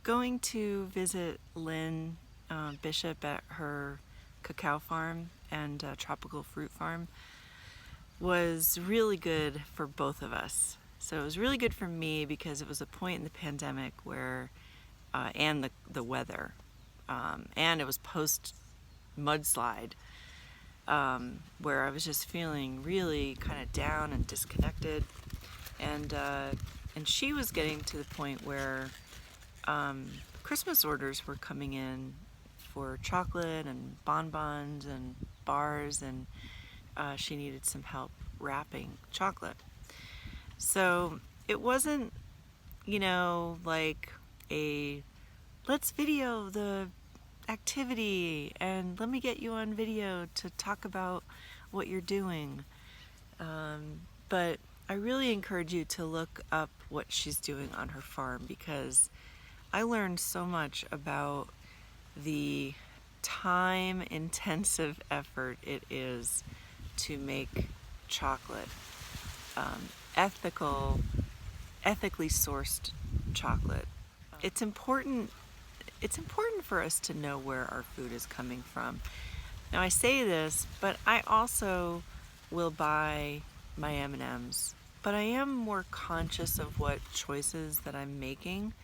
going to visit Lynn Bishop at her cacao farm and tropical fruit farm was really good for both of us. So it was really good for me because it was a point in the pandemic where, and the weather, and it was post mudslide, where I was just feeling really kind of down and disconnected, and she was getting to the point where Christmas orders were coming in for chocolate and bonbons and bars, and she needed some help wrapping chocolate. So it wasn't, like a let's video the activity and let me get you on video to talk about what you're doing. But I really encourage you to look up what she's doing on her farm, because I learned so much about the time-intensive effort it is to make chocolate, ethically sourced chocolate. It's important for us to know where our food is coming from. Now I say this, but I also will buy my M&Ms, but I am more conscious of what choices that I'm making,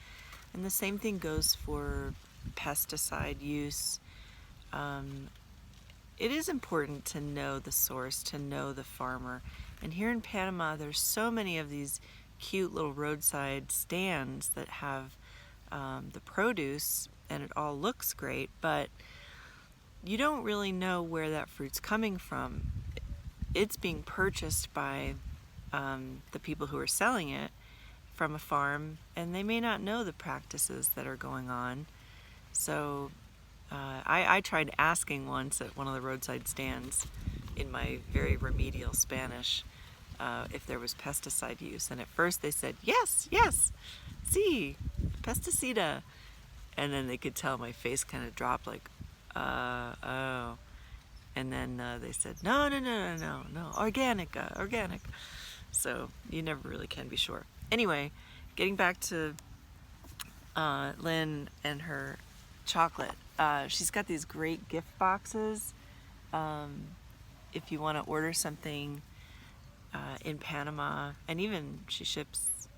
and the same thing goes for pesticide use. It is important to know the source, to know the farmer. And here in Panama, there's so many of these cute little roadside stands that have the produce, and it all looks great, but you don't really know where that fruit's coming from. It's being purchased by the people who are selling it from a farm, and they may not know the practices that are going on. So I tried asking once at one of the roadside stands in my very remedial Spanish if there was pesticide use, and at first they said, yes, sí, pesticida. And then they could tell my face kind of dropped, like, oh. And then they said, no, organic. So you never really can be sure. Anyway, getting back to Lynn and her chocolate. She's got these great gift boxes. If you want to order something in Panama, and even she ships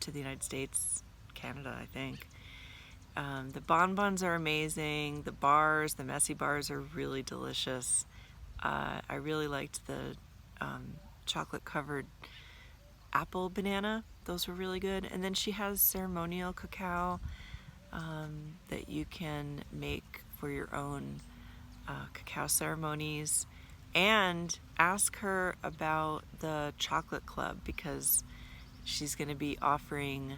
to the United States, Canada, I think. The bonbons are amazing. The messy bars are really delicious. I really liked the chocolate covered apple banana. Those were really good. And then she has ceremonial cacao that you can make for your own cacao ceremonies. And ask her about the chocolate club, because she's going to be offering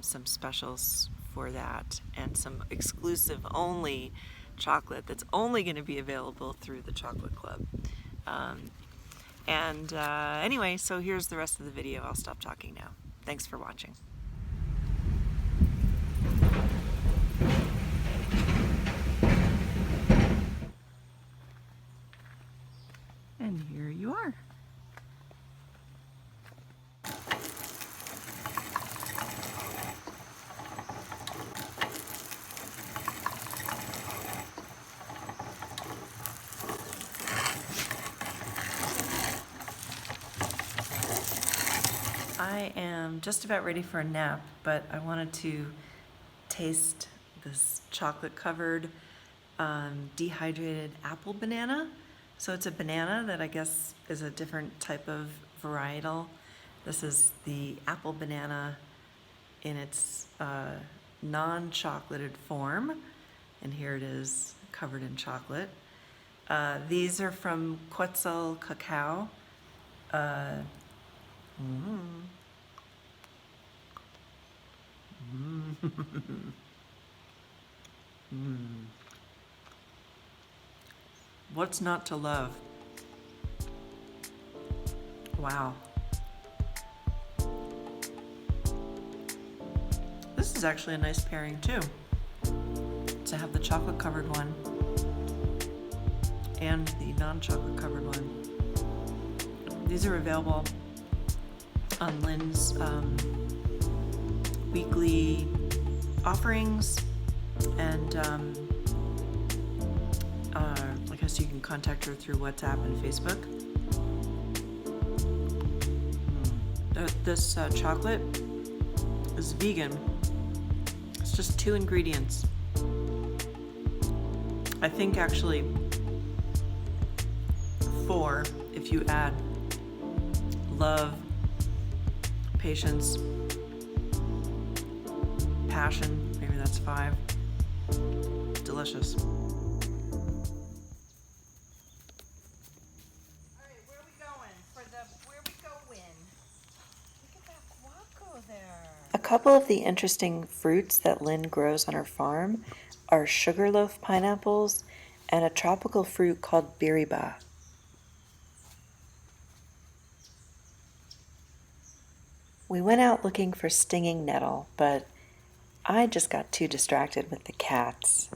some specials for that, and some exclusive only chocolate that's only going to be available through the chocolate club. Anyway, so here's the rest of the video. I'll stop talking now. Thanks for watching. And here you are. I am just about ready for a nap, but I wanted to taste this chocolate covered dehydrated apple banana. So it's a banana that I guess is a different type of varietal. This is the apple banana in its non-chocolated form, and here it is covered in chocolate. These are from Quetzal Cacao. What's not to love? Wow. This is actually a nice pairing too, to have the chocolate covered one and the non-chocolate covered one. These are available on Lynn's weekly offerings, and I guess you can contact her through WhatsApp and Facebook. This chocolate is vegan. It's just 2 ingredients. I think actually 4 if you add love, patience, passion. Maybe that's 5. Delicious. A couple of the interesting fruits that Lynn grows on her farm are sugarloaf pineapples and a tropical fruit called biriba. We went out looking for stinging nettle, but I just got too distracted with the cats.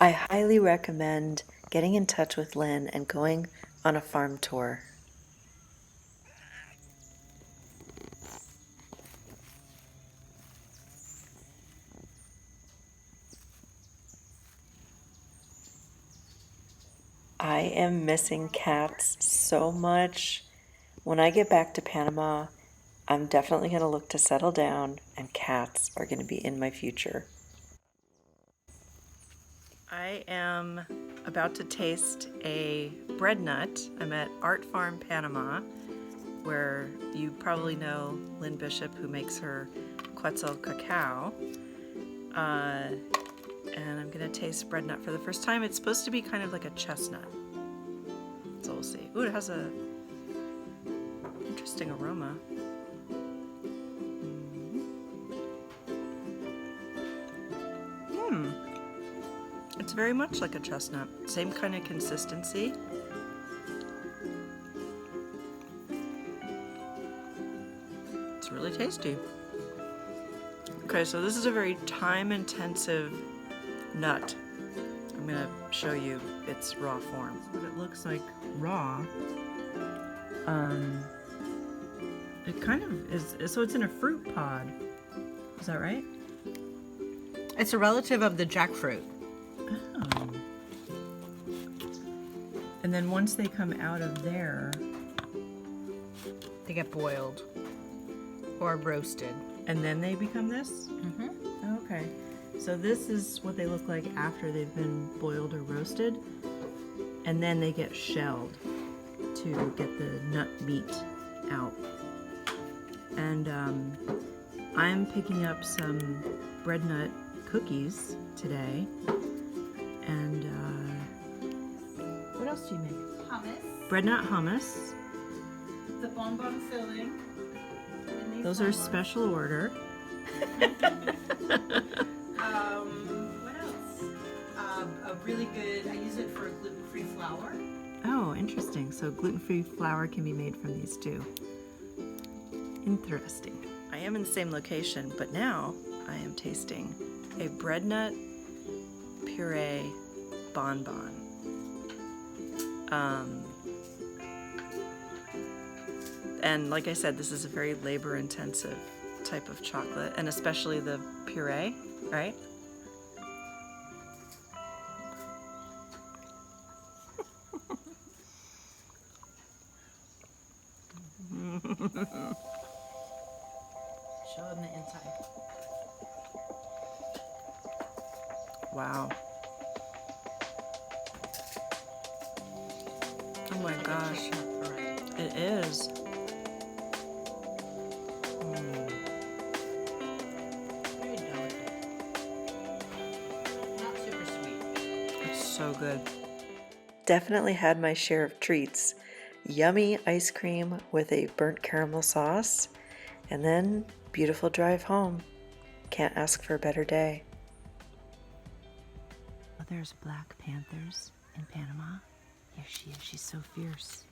I highly recommend getting in touch with Lynn and going on a farm tour. I am missing cats so much. When I get back to Panama, I'm definitely going to look to settle down, and cats are going to be in my future. I am about to taste a bread nut. I'm at Art Farm, Panama, where you probably know Lynn Bishop, who makes her Quetzal Cacao. And I'm gonna taste bread nut for the first time. It's supposed to be kind of like a chestnut. So we'll see. Ooh, it has a interesting aroma. It's very much like a chestnut. Same kind of consistency. It's really tasty. Okay, so this is a very time-intensive nut. I'm gonna show you its raw form. What it looks like raw. It kind of is, so it's in a fruit pod. Is that right? It's a relative of the jackfruit. Oh. And then once they come out of there, They get boiled or roasted. and then they become this? Mm-hmm. Oh, okay. So this is what they look like after they've been boiled or roasted, and then they get shelled to get the nut meat out. And I'm picking up some bread nut cookies today. And what else do you make? Hummus, Bread nut hummus. the bonbon filling. in these Those are bonbons. special order. What else? A really good, I use it for a gluten-free flour. Oh, interesting. So gluten-free flour can be made from these too. Interesting. I am in the same location, but now I am tasting a bread nut puree bonbon. And like I said, this is a very labor-intensive type of chocolate, and especially the puree, right? Show them the inside. Wow. Oh my gosh. It is. Very delicate. Not super sweet. It's so good. Definitely had my share of treats. Yummy ice cream with a burnt caramel sauce, and then beautiful drive home. Can't ask for a better day. Oh, there's Black Panthers in Panama. Here she is. She's so fierce.